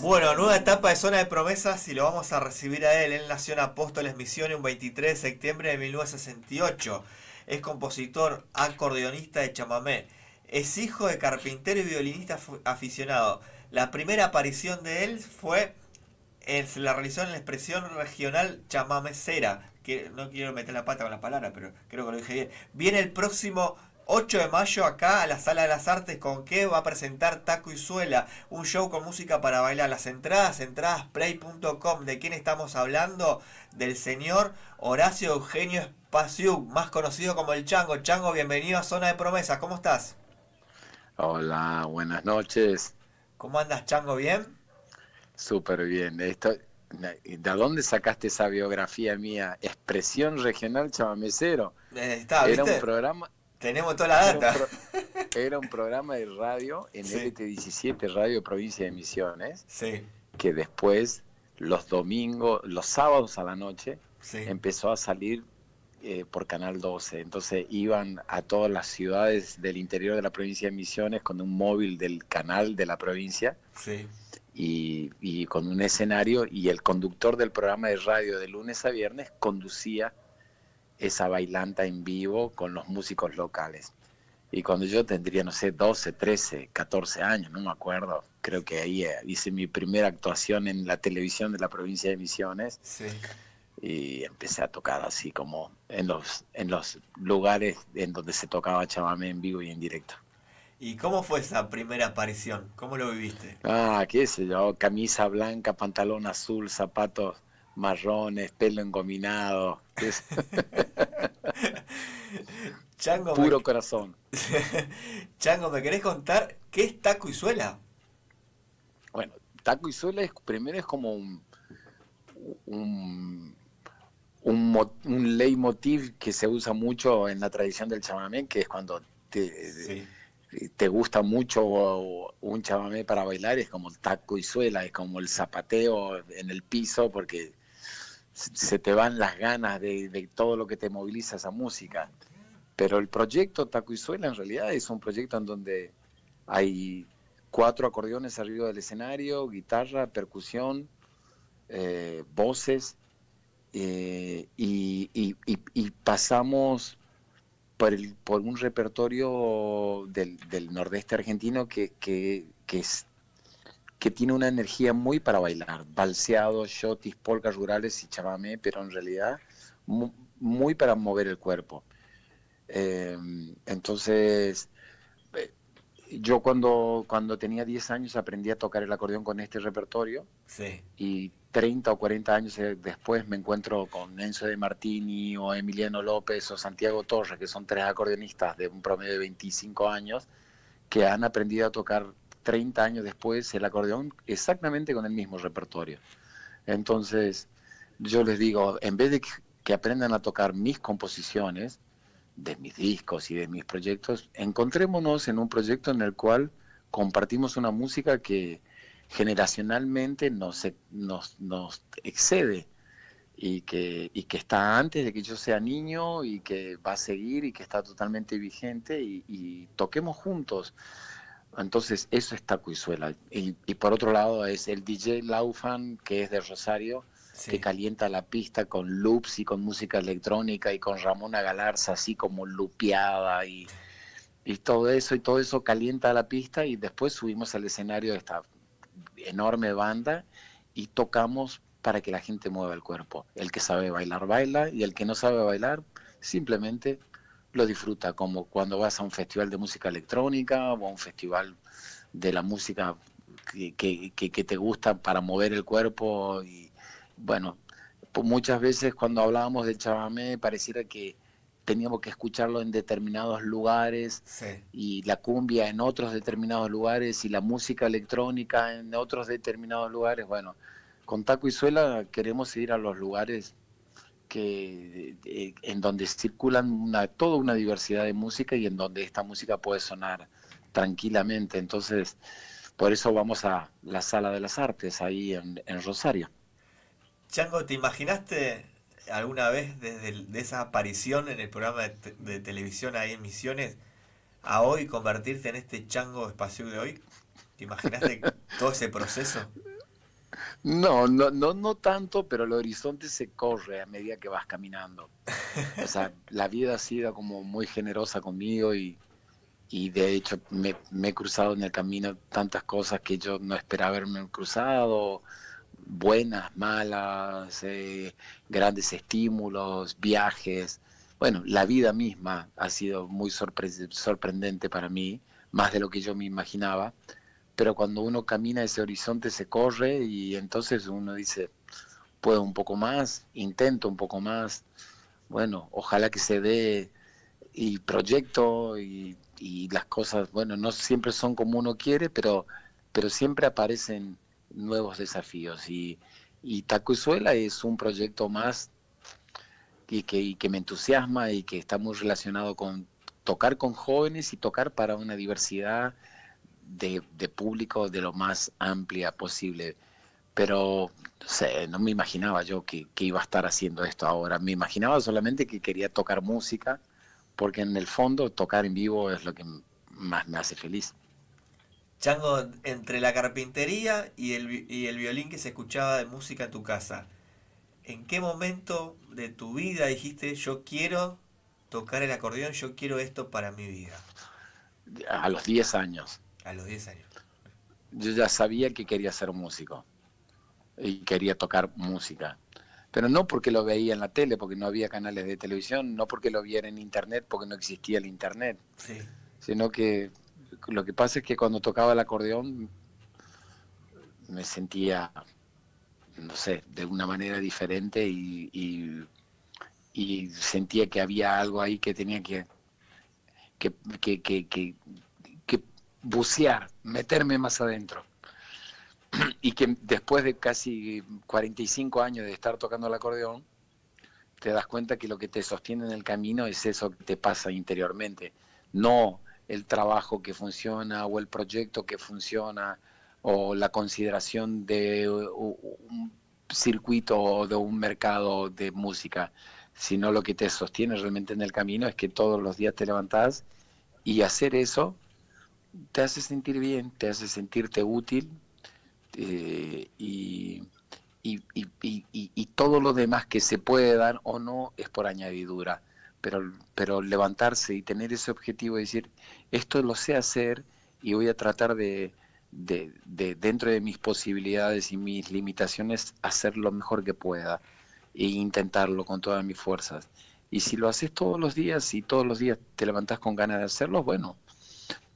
Bueno, nueva etapa de Zona de Promesas y lo vamos a recibir a él. Él nació en Apóstoles Misiones un 23 de septiembre de 1968. Es compositor, acordeonista de chamamé. Es hijo de carpintero y violinista aficionado. La primera aparición de él se la realizó en la expresión regional chamamecera, que no quiero meter la pata con la palabra, pero creo que lo dije bien. Viene el próximo 8 de mayo acá a la Sala de las Artes con que va a presentar Taco y Suela, un show con música para bailar. Las entrasplay.com. ¿De quién estamos hablando? Del señor Horacio Eugenio Spasiuk, más conocido como el Chango. Chango, bienvenido a Zona de Promesas, ¿cómo estás? Hola, buenas noches. ¿Cómo andas, Chango? ¿Bien? Súper bien. ¿De dónde sacaste esa biografía mía? Expresión regional chamamecero. Está, Era un ¿viste? programa, Tenemos toda la era un data. pro- era un programa de radio en Sí, LT17 Radio Provincia de Misiones, sí, que después, los domingos, los sábados a la noche, sí, empezó a salir por Canal 12. Entonces iban a todas las ciudades del interior de la provincia de Misiones con un móvil del canal de la provincia sí. y con un escenario, y el conductor del programa de radio de lunes a viernes conducía esa bailanta en vivo con los músicos locales. Y cuando yo tendría, no sé, 12, 13, 14 años, no me acuerdo, creo que ahí hice mi primera actuación en la televisión de la provincia de Misiones, Sí. y empecé a tocar así como en los lugares en donde se tocaba chamamé en vivo y en directo. ¿Y cómo fue esa primera aparición? ¿Cómo lo viviste? Ah, qué sé yo, camisa blanca, pantalón azul, zapatos marrones, pelo engominado, Chango, puro corazón. Chango, ¿me querés contar qué es taco y suela? Bueno, taco y suela primero es como un, un leitmotiv que se usa mucho en la tradición del chamamé, que es cuando Sí, te gusta mucho un chamamé para bailar, es como el taco y suela, es como el zapateo en el piso, porque se te van las ganas de todo lo que te moviliza esa música. Pero el proyecto Taco y Suela en realidad es un proyecto en donde hay 4 acordeones arriba del escenario, guitarra, percusión, voces, y pasamos por un repertorio del nordeste argentino que tiene una energía muy para bailar, balseados, shotis, polcas rurales y chamamé, pero en realidad muy para mover el cuerpo. Eh, entonces, eh, yo cuando tenía 10 años aprendí a tocar el acordeón con este repertorio, sí. y 30 o 40 años después me encuentro con Enzo de Martini o Emiliano López o Santiago Torres, que son 3 acordeonistas de un promedio de 25 años, que han aprendido a tocar 30 años después el acordeón exactamente con el mismo repertorio. Entonces, yo les digo, en vez de que aprendan a tocar mis composiciones, de mis discos y de mis proyectos, encontrémonos en un proyecto en el cual compartimos una música que generacionalmente nos excede, y que está antes de que yo sea niño, y que va a seguir y que está totalmente vigente, y toquemos juntos. Entonces eso es Taco y Suela. Y por otro lado es el DJ Laufan, que es de Rosario, que Sí. calienta la pista con loops y con música electrónica, y con Ramona Galarza así como lupeada, y todo eso calienta la pista, y después subimos al escenario de esta enorme banda y tocamos para que la gente mueva el cuerpo. El que sabe bailar baila, y el que no sabe bailar simplemente lo disfruta, como cuando vas a un festival de música electrónica o a un festival de la música que te gusta para mover el cuerpo. Y bueno, pues muchas veces cuando hablábamos del chamamé pareciera que teníamos que escucharlo en determinados lugares, Sí. y la cumbia en otros determinados lugares, y la música electrónica en otros determinados lugares. Bueno, con Taco y Suela queremos ir a los lugares en donde circulan toda una diversidad de música, y en donde esta música puede sonar tranquilamente. Entonces, por eso vamos a la Sala de las Artes, ahí en Rosario. Chango, ¿te imaginaste alguna vez de esa aparición en el programa de televisión ahí en Misiones a hoy convertirte en este Chango espacio de hoy? ¿Te imaginaste? todo ese proceso. No tanto, pero el horizonte se corre a medida que vas caminando. O sea, la vida ha sido como muy generosa conmigo y de hecho me he cruzado en el camino tantas cosas que yo no esperaba haberme cruzado, buenas, malas, grandes estímulos, viajes. Bueno, la vida misma ha sido muy sorprendente para mí, más de lo que yo me imaginaba, pero cuando uno camina ese horizonte se corre y entonces uno dice, puedo un poco más, intento un poco más, bueno, ojalá que se dé y proyecto y las cosas, bueno, no siempre son como uno quiere, pero siempre aparecen nuevos desafíos y Tacuizuela es un proyecto más y que me entusiasma y que está muy relacionado con tocar con jóvenes y tocar para una diversidad de público de lo más amplia posible. Pero no sé, no me imaginaba yo que iba a estar haciendo esto ahora. Me imaginaba solamente que quería tocar música, porque en el fondo tocar en vivo es lo que más me hace feliz. Chango, entre la carpintería y el violín que se escuchaba de música en tu casa, ¿en qué momento de tu vida dijiste yo quiero tocar el acordeón, yo quiero esto para mi vida? A los 10 años, A los 10 años. yo ya sabía que quería ser músico y quería tocar música. Pero no porque lo veía en la tele, porque no había canales de televisión, no porque lo viera en internet, porque no existía el internet, Sí. sino que lo que pasa es que cuando tocaba el acordeón me sentía, no sé, de una manera diferente y sentía que había algo ahí que tenía que, que, que, que, que bucear, meterme más adentro. Y que después de casi 45 años de estar tocando el acordeón, te das cuenta que lo que te sostiene en el camino es eso que te pasa interiormente, no el trabajo que funciona o el proyecto que funciona o la consideración de un circuito o de un mercado de música, sino lo que te sostiene realmente en el camino es que todos los días te levantás y hacer eso te hace sentir bien, te hace sentirte útil y y todo lo demás que se puede dar o no es por añadidura. Pero levantarse y tener ese objetivo de decir, esto lo sé hacer y voy a tratar dentro de mis posibilidades y mis limitaciones, hacer lo mejor que pueda e intentarlo con todas mis fuerzas. Y si lo haces todos los días y todos los días te levantás con ganas de hacerlo, bueno,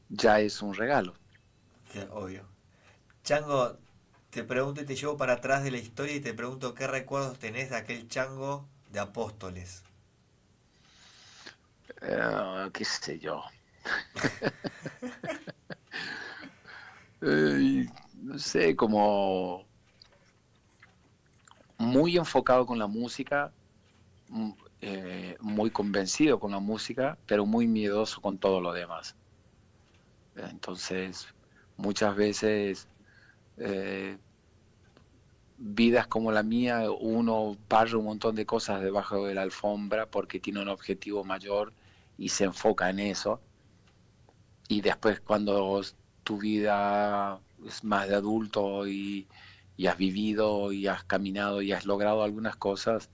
ya es un regalo. Sí, obvio. Chango, te pregunto y te llevo para atrás de la historia y te pregunto qué recuerdos tenés de aquel chango de Apóstoles. Qué sé yo. No sé, como muy enfocado con la música, mm, muy convencido con la música, pero muy miedoso con todo lo demás. Entonces, muchas veces eh, vidas como la mía, uno barre un montón de cosas debajo de la alfombra porque tiene un objetivo mayor y se enfoca en eso. Y después cuando tu vida es más de adulto y has vivido y has caminado y has logrado algunas cosas,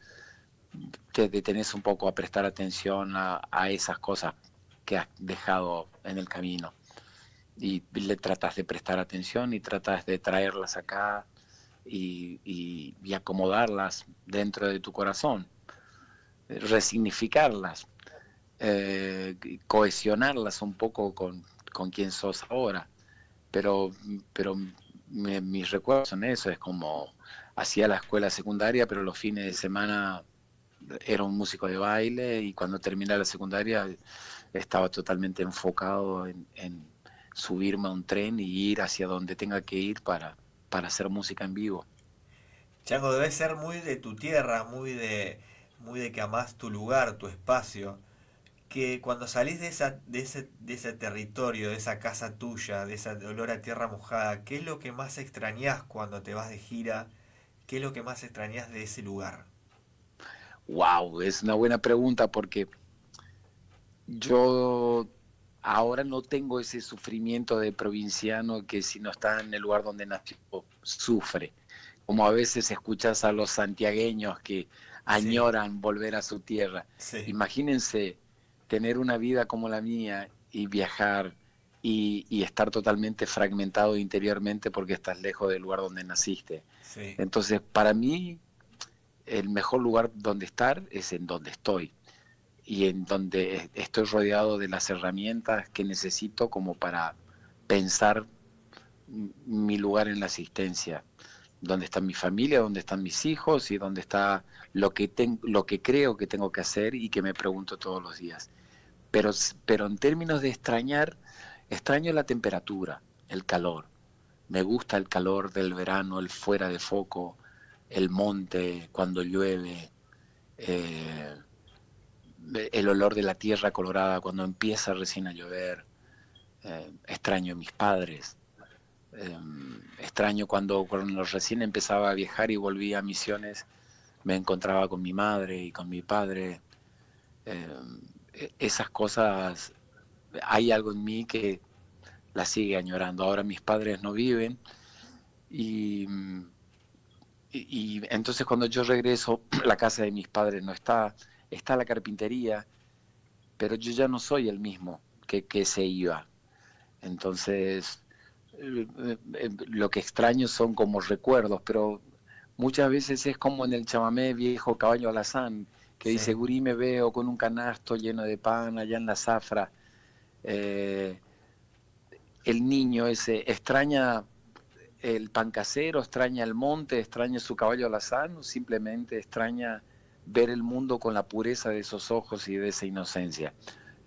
te detenés un poco a prestar atención a esas cosas que has dejado en el camino. Y le tratas de prestar atención y tratas de traerlas acá y acomodarlas dentro de tu corazón, resignificarlas, cohesionarlas un poco con quien sos ahora. Pero, pero mis recuerdos son eso, es como hacía la escuela secundaria, pero los fines de semana era un músico de baile y cuando terminé la secundaria estaba totalmente enfocado en subirme a un tren y ir hacia donde tenga que ir para hacer música en vivo. Chango, debes ser muy de tu tierra, muy de que amás tu lugar, tu espacio. Que cuando salís de ese territorio, de esa casa tuya, de ese olor a tierra mojada, ¿qué es lo que más extrañás cuando te vas de gira? ¿Qué es lo que más extrañás de ese lugar? Wow, es una buena pregunta porque yo ahora no tengo ese sufrimiento de provinciano que si no está en el lugar donde nació sufre. Como a veces escuchas a los santiagueños que Sí, añoran volver a su tierra. sí, Imagínense tener una vida como la mía y viajar y estar totalmente fragmentado interiormente porque estás lejos del lugar donde naciste. sí. Entonces, para mí, el mejor lugar donde estar es en donde estoy y en donde estoy rodeado de las herramientas que necesito como para pensar mi lugar en la existencia, donde está mi familia, donde están mis hijos y donde está lo que creo que tengo que hacer y que me pregunto todos los días. Pero, pero en términos de extrañar, extraño la temperatura, el calor. Me gusta el calor del verano, el fuera de foco, el monte cuando llueve, eh, el olor de la tierra colorada cuando empieza recién a llover. Extraño a mis padres. Eh, Extraño cuando recién empezaba a viajar y volvía a Misiones, me encontraba con mi madre y con mi padre. Esas cosas, hay algo en mí que las sigue añorando. Ahora mis padres no viven y, y entonces cuando yo regreso, la casa de mis padres no está, está la carpintería, pero yo ya no soy el mismo que se iba. Entonces, lo que extraño son como recuerdos, pero muchas veces es como en el chamamé viejo Caballo Alazán, que dice, Sí, Gurí me veo con un canasto lleno de pan allá en la zafra. Eh, el niño ese extraña el pan casero, extraña el monte, extraña su caballo alazán, o simplemente extraña ver el mundo con la pureza de esos ojos y de esa inocencia.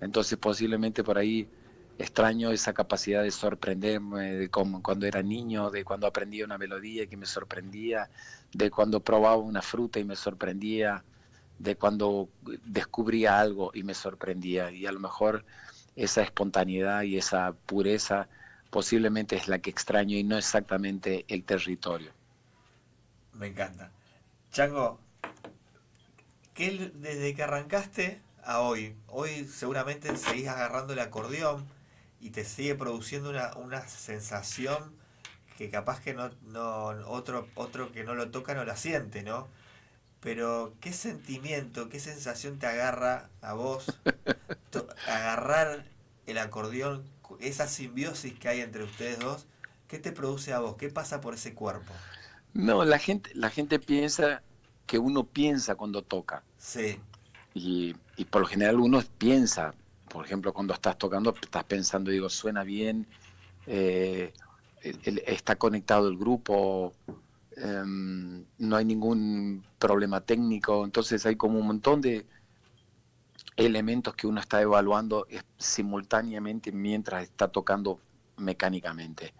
Entonces posiblemente por ahí extraño esa capacidad de sorprenderme, de como cuando era niño, de cuando aprendía una melodía que me sorprendía, de cuando probaba una fruta y me sorprendía, de cuando descubría algo y me sorprendía. Y a lo mejor esa espontaneidad y esa pureza posiblemente es la que extraño y no exactamente el territorio. me encanta. Chango, desde que arrancaste a hoy seguramente seguís agarrando el acordeón y te sigue produciendo una sensación que capaz que otro que no lo toca no la siente, ¿no? Pero ¿qué sentimiento, qué sensación te agarra a vos agarrar el acordeón, esa simbiosis que hay entre ustedes dos? ¿Qué te produce a vos? ¿Qué pasa por ese cuerpo? No, la gente piensa que uno piensa cuando toca Sí, y por lo general uno piensa, por ejemplo, cuando estás tocando, estás pensando, digo, suena bien, eh, está conectado el grupo, no hay ningún problema técnico, entonces hay como un montón de elementos que uno está evaluando simultáneamente mientras está tocando mecánicamente.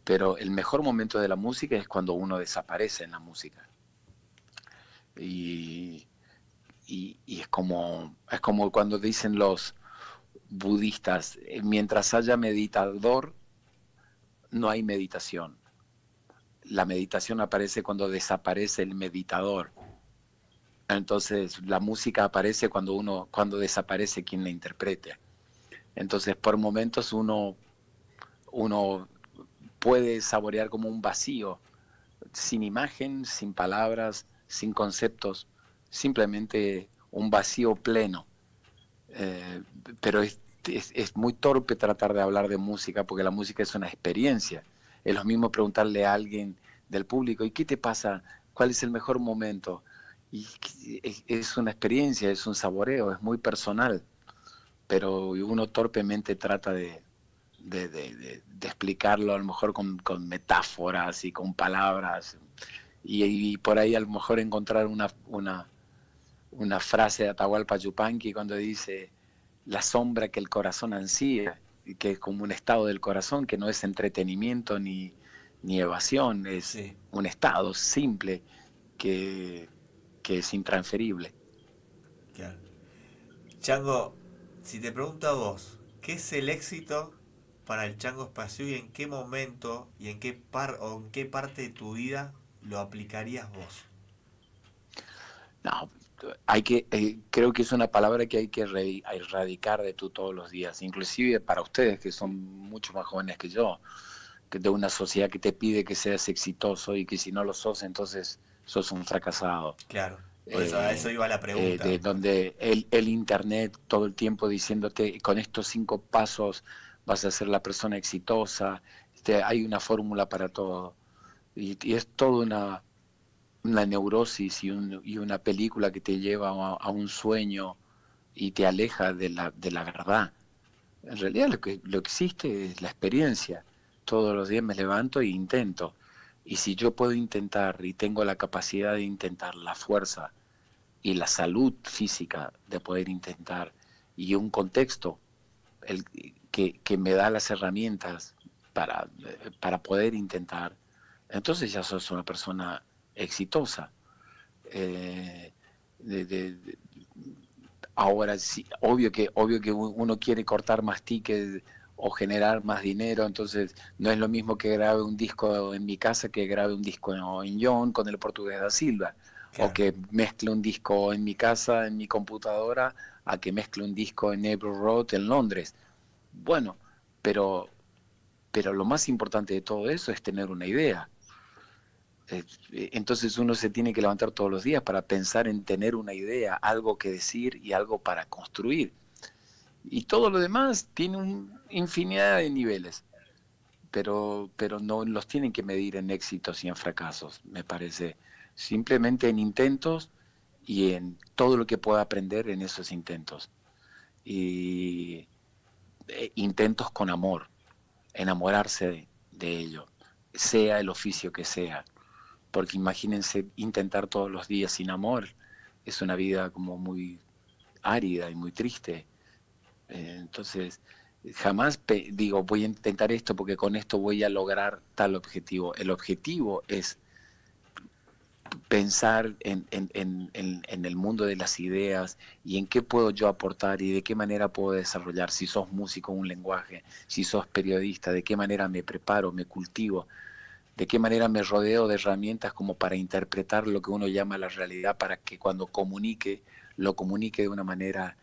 Pero el mejor momento de la música es cuando uno desaparece en la música. Y, y es como cuando dicen los budistas, mientras haya meditador, no hay meditación. La meditación aparece cuando desaparece el meditador. Entonces la música aparece cuando desaparece quien la interprete. Entonces por momentos uno puede saborear como un vacío, sin imagen, sin palabras, sin conceptos, simplemente un vacío pleno. Eh, pero es muy torpe tratar de hablar de música porque la música es una experiencia. Es lo mismo preguntarle a alguien del público, ¿y qué te pasa? ¿Cuál es el mejor momento? Y es una experiencia, es un saboreo, es muy personal, pero uno torpemente trata de explicarlo a lo mejor con metáforas y con palabras y por ahí a lo mejor encontrar una frase de Atahualpa Yupanqui cuando dice la sombra que el corazón ansía, que es como un estado del corazón que no es entretenimiento ni evasión, es sí, un estado simple que, que es intransferible. claro. Chango, si te pregunto a vos, ¿qué es el éxito para el Chango Espacio y en qué momento y o en qué parte de tu vida lo aplicarías vos? No, creo que es una palabra que hay que erradicar de tú todos los días, inclusive para ustedes que son mucho más jóvenes que yo, que de una sociedad que te pide que seas exitoso y que si no lo sos, entonces sos un fracasado. Claro, por eso a eso iba la De pregunta. donde el internet todo el tiempo diciéndote con estos 5 pasos vas a ser la persona exitosa, hay una fórmula para todo y es toda una neurosis y una película que te lleva a un sueño y te aleja de la verdad. En realidad lo que existe es la experiencia. Todos los días me levanto e intento. Y si yo puedo intentar y tengo la capacidad de intentar, la fuerza y la salud física de poder intentar y un contexto que me da las herramientas para poder intentar, entonces ya sos una persona exitosa. Eh, de, de, de, Ahora sí, obvio que uno quiere cortar más tickets o generar más dinero, entonces no es lo mismo que grabe un disco en mi casa que grabe un disco en John con el Portugués da Silva, o Claro. que mezcle un disco en mi casa, en mi computadora, a que mezcle un disco en Abbey Road en Londres. Bueno, pero, pero lo más importante de todo eso es tener una idea. Entonces uno se tiene que levantar todos los días para pensar en tener una idea, algo que decir y algo para construir. Y todo lo demás tiene una infinidad de niveles, pero no los tienen que medir en éxitos y en fracasos, me parece. Simplemente en intentos y en todo lo que pueda aprender en esos intentos. Y intentos con amor, enamorarse de ello, sea el oficio que sea. Porque imagínense intentar todos los días sin amor, es una vida como muy árida y muy triste. Entonces, jamás digo, voy a intentar esto porque con esto voy a lograr tal objetivo. El objetivo es pensar en el mundo de las ideas y en qué puedo yo aportar y de qué manera puedo desarrollar. Si sos músico, un lenguaje, si sos periodista, de qué manera me preparo, me cultivo, de qué manera me rodeo de herramientas como para interpretar lo que uno llama la realidad, para que cuando comunique, lo comunique de una manera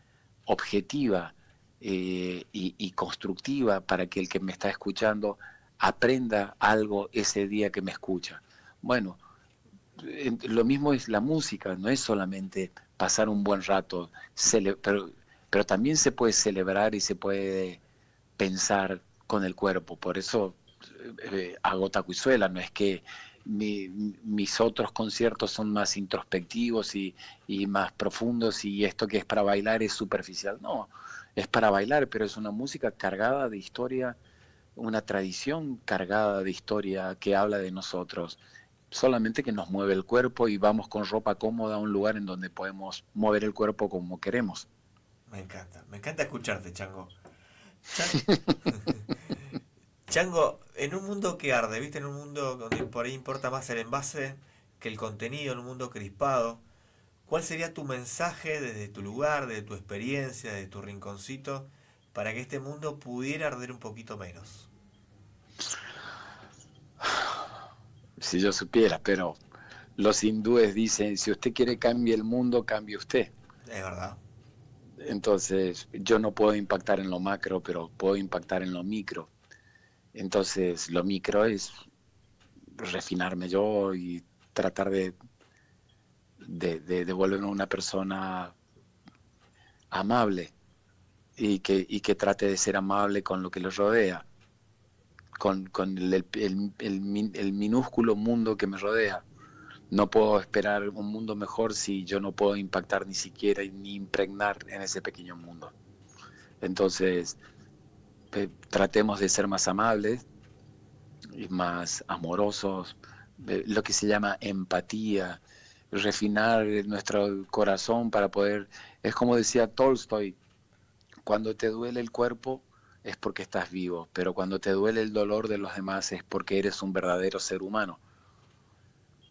objetiva y constructiva, para que el que me está escuchando aprenda algo ese día que me escucha. Bueno, lo mismo es la música, no es solamente pasar un buen rato, pero también se puede celebrar y se puede pensar con el cuerpo. Por eso hago tacuizuela, no es que mis otros conciertos son más introspectivos y más profundos y esto que es para bailar es superficial. No, es para bailar, pero es una música cargada de historia, una tradición cargada de historia que habla de nosotros. Solamente que nos mueve el cuerpo y vamos con ropa cómoda a un lugar en donde podemos mover el cuerpo como queremos. Me encanta escucharte, Chango. Chan- Chango, en un mundo que arde, ¿viste? En un mundo donde por ahí importa más el envase que el contenido, en un mundo crispado, ¿cuál sería tu mensaje desde tu lugar, desde tu experiencia, desde tu rinconcito, para que este mundo pudiera arder un poquito menos? Si yo supiera, pero los hindúes dicen, si usted quiere cambie el mundo, cambie usted. Es verdad. Entonces, yo no puedo impactar en lo macro, pero puedo impactar en lo micro. Entonces, lo micro es refinarme yo y tratar de volverme una persona amable y que trate de ser amable con lo que lo rodea, con el minúsculo mundo que me rodea. No puedo esperar un mundo mejor si yo no puedo impactar ni siquiera ni impregnar en ese pequeño mundo. Entonces, tratemos de ser más amables y más amorosos, lo que se llama empatía, refinar nuestro corazón para poder, es como decía Tolstoy, cuando te duele el cuerpo es porque estás vivo, pero cuando te duele el dolor de los demás es porque eres un verdadero ser humano.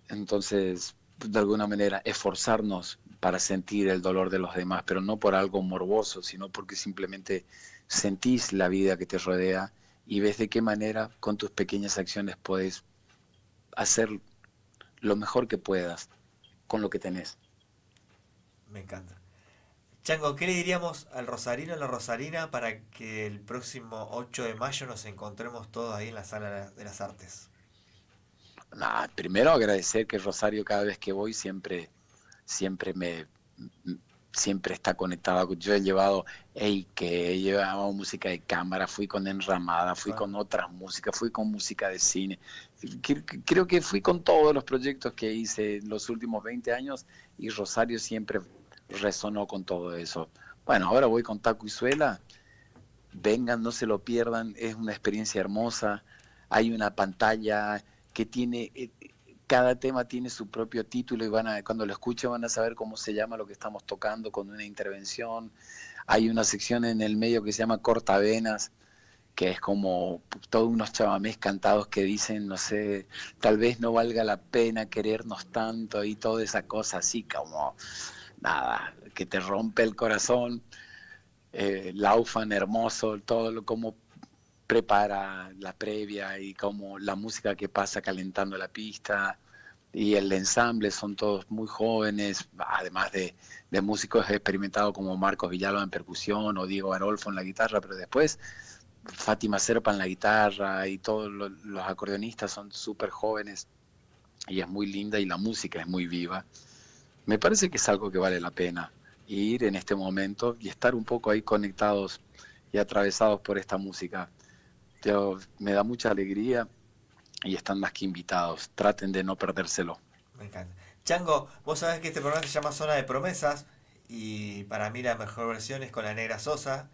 Entonces, de alguna manera, esforzarnos para sentir el dolor de los demás, pero no por algo morboso, sino porque simplemente sentís la vida que te rodea y ves de qué manera con tus pequeñas acciones puedes hacer lo mejor que puedas con lo que tenés. Me encanta. Chango, ¿qué le diríamos al rosarino o la rosarina para que el próximo 8 de mayo nos encontremos todos ahí en la Sala de las Artes? Nada, primero agradecer que Rosario cada vez que voy siempre me siempre está conectada. Yo he llevado que he llevado música de cámara, fui con Enramada, fui Con- con otras músicas, fui con música de cine. Creo que fui con todos los proyectos que hice en los últimos 20 años y Rosario siempre resonó con todo eso. Bueno, ahora voy con Taco y Suela. Vengan, no se lo pierdan, es una experiencia hermosa. Hay una pantalla que tiene, cada tema tiene su propio título y cuando lo escuchen van a saber cómo se llama lo que estamos tocando con una intervención. Hay una sección en el medio que se llama Cortavenas, que es como todos unos chamamés cantados que dicen, no sé, tal vez no valga la pena querernos tanto y toda esa cosa así como, nada, que te rompe el corazón. Laufan hermoso, cómo prepara la previa y cómo la música que pasa calentando la pista y el ensamble son todos muy jóvenes, además de músicos experimentados como Marcos Villalba en percusión o Diego Arolfo en la guitarra, pero después Fátima Serpa en la guitarra y todos los acordeonistas son súper jóvenes y es muy linda y la música es muy viva. Me parece que es algo que vale la pena ir en este momento y estar un poco ahí conectados y atravesados por esta música. Me da mucha alegría y están más que invitados. Traten de no perdérselo. Me encanta. Chango, vos sabés que este programa se llama Zona de Promesas y para mí la mejor versión es con la Negra Sosa.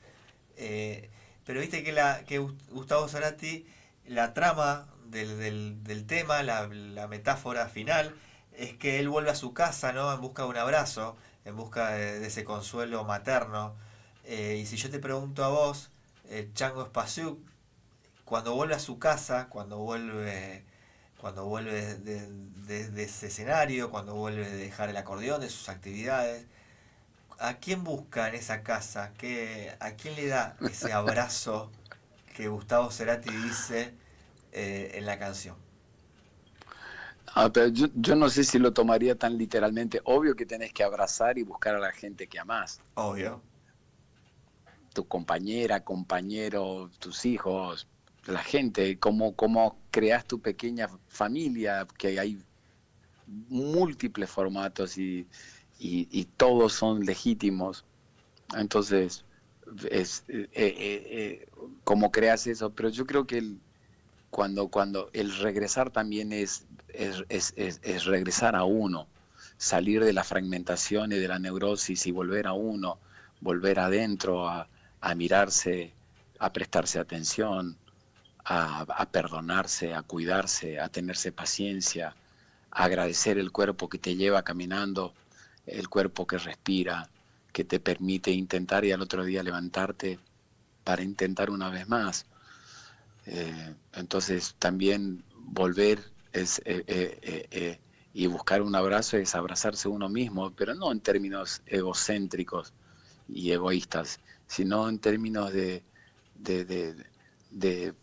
Pero viste que Gustavo Cerati, la trama del tema, la metáfora final, es que él vuelve a su casa, ¿no? En busca de un abrazo, en busca de ese consuelo materno. Y si yo te pregunto a vos, Chango Spasiuk, cuando vuelve a su casa, cuando vuelve de ese escenario, cuando vuelve de dejar el acordeón, de sus actividades, ¿a quién busca en esa casa? ¿A quién le da ese abrazo que Gustavo Cerati dice en la canción? Pero yo no sé si lo tomaría tan literalmente. Obvio que tenés que abrazar y buscar a la gente que amás. Obvio. Tu compañera, compañero, tus hijos, la gente, cómo creas tu pequeña familia, que hay múltiples formatos y todos son legítimos. Entonces, es cómo creas eso, pero yo creo que cuando el regresar también es regresar a uno, salir de la fragmentación y de la neurosis y volver a uno, volver adentro a mirarse, a prestarse atención, a perdonarse, a cuidarse, a tenerse paciencia, a agradecer el cuerpo que te lleva caminando, el cuerpo que respira, que te permite intentar y al otro día levantarte para intentar una vez más. Entonces también volver es, y buscar un abrazo es abrazarse uno mismo, pero no en términos egocéntricos y egoístas, sino en términos de, de, de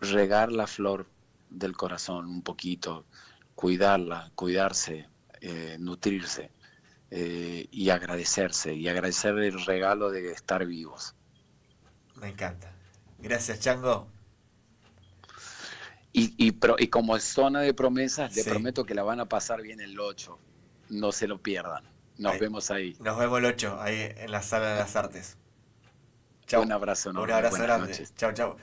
regar la flor del corazón un poquito, cuidarla, cuidarse, nutrirse y agradecerse y agradecer el regalo de estar vivos. Me encanta. Gracias, Chango. Y como es zona de promesas, le Sí, prometo que la van a pasar bien el 8. No se lo pierdan. Nos ahí. vemos ahí. Nos vemos el 8 ahí en la Sala de las Artes. Un Chau. abrazo Un enorme. abrazo Buenas grande. noches. Chau, chau.